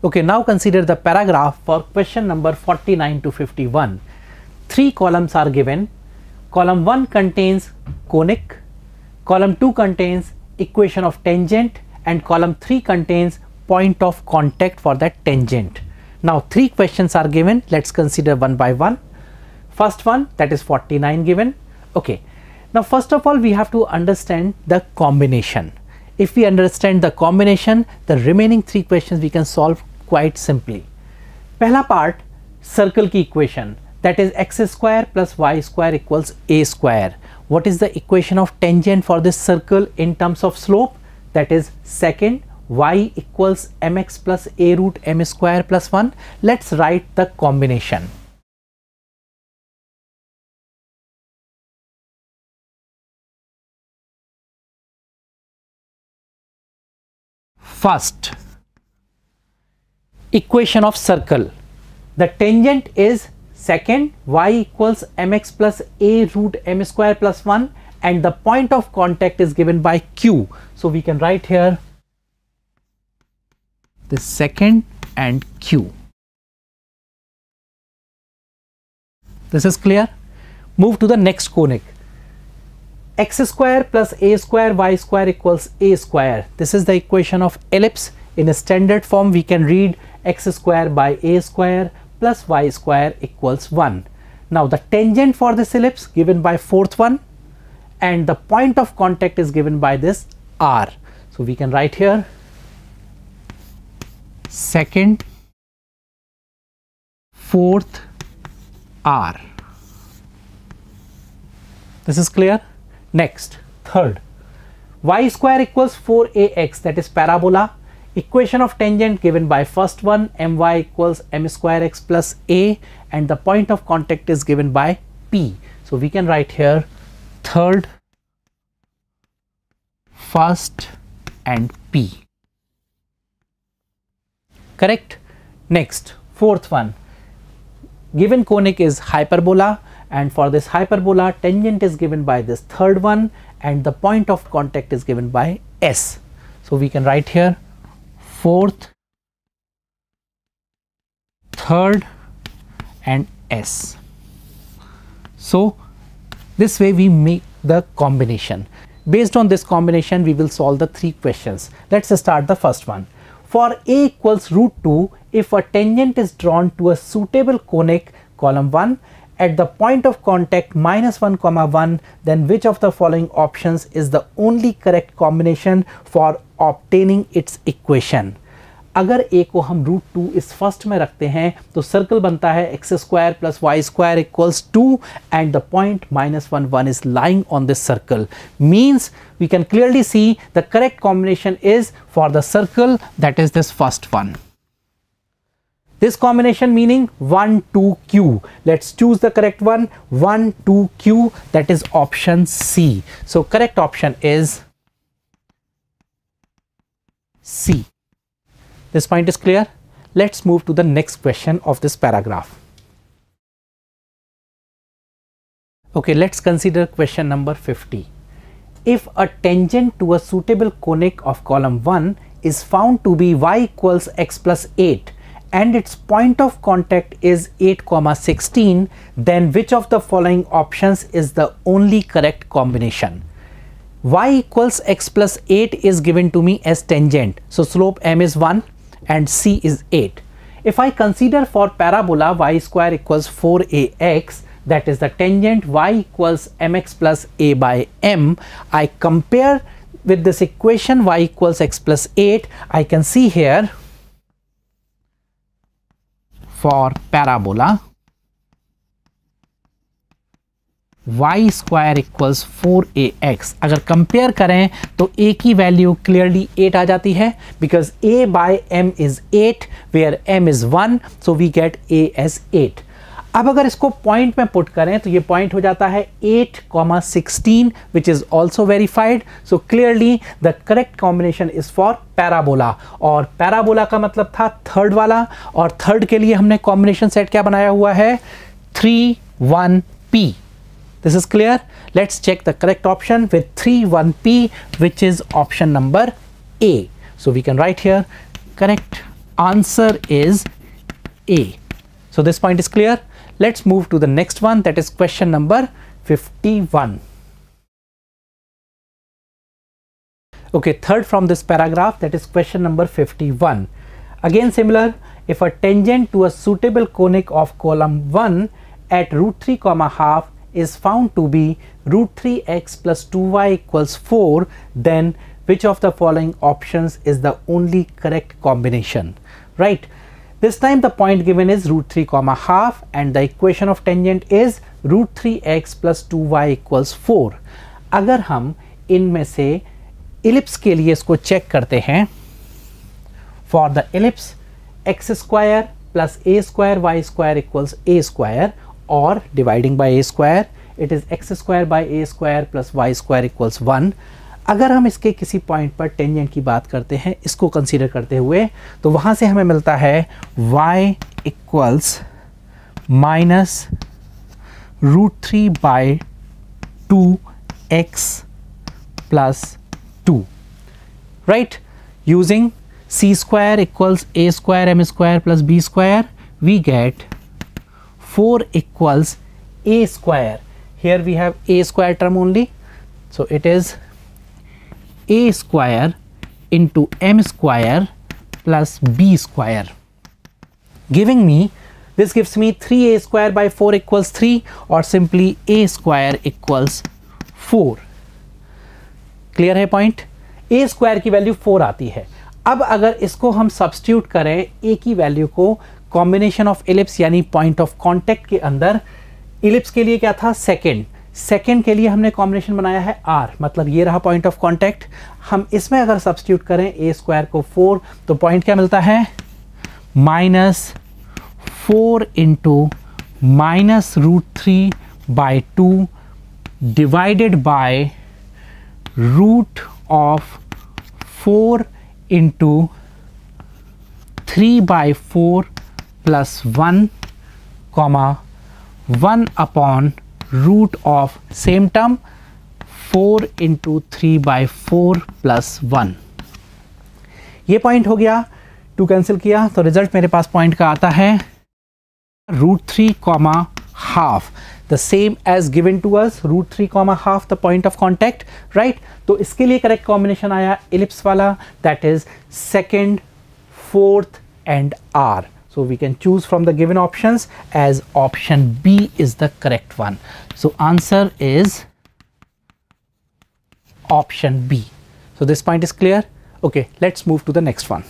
Okay, now consider the paragraph for question number 49 to 51. Three columns are given. Column 1 contains conic, column 2 contains equation of tangent, and column 3 contains point of contact for that tangent. Now 3 questions are given. Let's consider one by one. First one, that is 49 given. Okay, now first of all we have to understand the combination. If we understand the combination, the remaining 3 questions we can solve quite simply. Pehla part, circle की equation, that is x square plus y square equals a square. What is the equation of tangent for this circle in terms of slope? That is second, y equals mx plus a root m square plus 1. Let's write the combination. First, equation of circle. The tangent is second, y equals mx plus a root m square plus 1, and the point of contact is given by q. So we can write here the second and q. This is clear. Move to the next conic. X square plus a square y square equals a square. This is the equation of ellipse. In a standard form we can read x square by a square plus y square equals 1. Now the tangent for this ellipse given by fourth one, and the point of contact is given by this r. So we can write here second, fourth, r. This is clear. Next, third, y square equals 4ax, that is parabola. Equation of tangent given by first one, my equals m square x plus a, and the point of contact is given by p. So we can write here third, first, and p. Correct. Next, fourth one, given conic is hyperbola, and for this hyperbola tangent is given by this third one, and the point of contact is given by s. So we can write here fourth, third, and s. So this way we make the combination. Based on this combination we will solve the 3 questions. Let's start the first one. For a equals root 2, if a tangent is drawn to a suitable conic, column 1, at the point of contact -1, 1, then which of the following options is the only correct combination for obtaining its equation? अगर a को हम root 2 इस first में रखते हैं तो circle बनता है x square plus y square equals 2, and the point -1, 1 is lying on this circle. Means we can clearly see the correct combination is for the circle, that is this first one. This combination meaning 1, 2, q. Let's choose the correct one. 1, 2, q, that is option C. So correct option is C. This point is clear. Let's move to the next question of this paragraph. Okay, let's consider question number 50. If a tangent to a suitable conic of column 1 is found to be y equals x plus 8, and its point of contact is 8, 16, then which of the following options is the only correct combination? Y equals x plus 8 is given to me as tangent, so slope m is 1 and c is 8. If I consider for parabola y square equals 4ax, that is the tangent y equals mx plus a by m, I compare with this equation y equals x plus 8, I can see here for parabola y square equals 4ax, अगर compare करें तो a की value clearly 8 आ जाती है, because a by m is 8 where m is 1, so we get a as 8. अब अगर इसको point में पुट करें तो ये पॉइंट हो जाता है 8, 16 which is also verified. So clearly the correct combination is for parabola, और parabola का मतलब था थर्ड वाला, और थर्ड के लिए हमने कॉम्बिनेशन सेट क्या बनाया हुआ है 3, 1, p. This is clear. Let's check the correct option with 3, 1, p, which is option number A. So we can write here correct answer is A. So this point is clear. Let's move to the next one, that is question number 51. Okay, third from this paragraph, that is question number 51. Again similar, if a tangent to a suitable conic of column 1 at root 3 comma half is found to be root 3x plus 2y equals 4, then which of the following options is the only correct combination, right? This time the point given is root 3 comma half and the equation of tangent is root 3x plus 2y equals 4. अगर हम इनमें से ellipse के लिए इसको check करते हैं, for the ellipse x square plus a square y square equals a square, or dividing by a square it is x square by a square plus y square equals 1. अगर हम इसके किसी point पर tangent की बात करते हैं, इसको कंसीडर करते हुए, तो वहां से हमें मिलता है y equals minus root 3 by 2x plus 2, right? Using c square equals a square m square plus b square, we get 4 equals a square. Here we have a square term only, so it is a square into m square plus b square, giving me, this gives me 3a square by 4 equals 3, or simply a square equals 4. Clear है point? a square की value 4 आती है. अब अगर इसको हम substitute करें a की वैल्यू को कॉम्बिनेशन ऑफ इलिप्स यानी पॉइंट ऑफ कांटेक्ट के अंदर, इलिप्स के लिए क्या था? सेकेंड के लिए हमने कॉम्बिनेशन बनाया है r, मतलब ये रहा पॉइंट ऑफ कांटेक्ट. हम इसमें अगर सब्स्टिट्यूट करें a स्क्वायर को 4, तो पॉइंट क्या मिलता है? Minus 4 into minus root 3 by 2 divided by root of 4 into 3 by 4 plus 1 comma 1 upon root of same term 4 into 3 by 4 plus 1. ये पॉइंट हो गया. 2 कैंसिल किया तो रिजल्ट मेरे पास पॉइंट का आता है root 3 comma half, the same as given to us, root 3 comma half the point of contact, right? तो इसके लिए करेक्ट कॉम्बिनेशन आया ellipse वाला, that is second, fourth and R. So we can choose from the given options as option B is the correct one. So answer is option B. So this point is clear. Okay, let's move to the next one.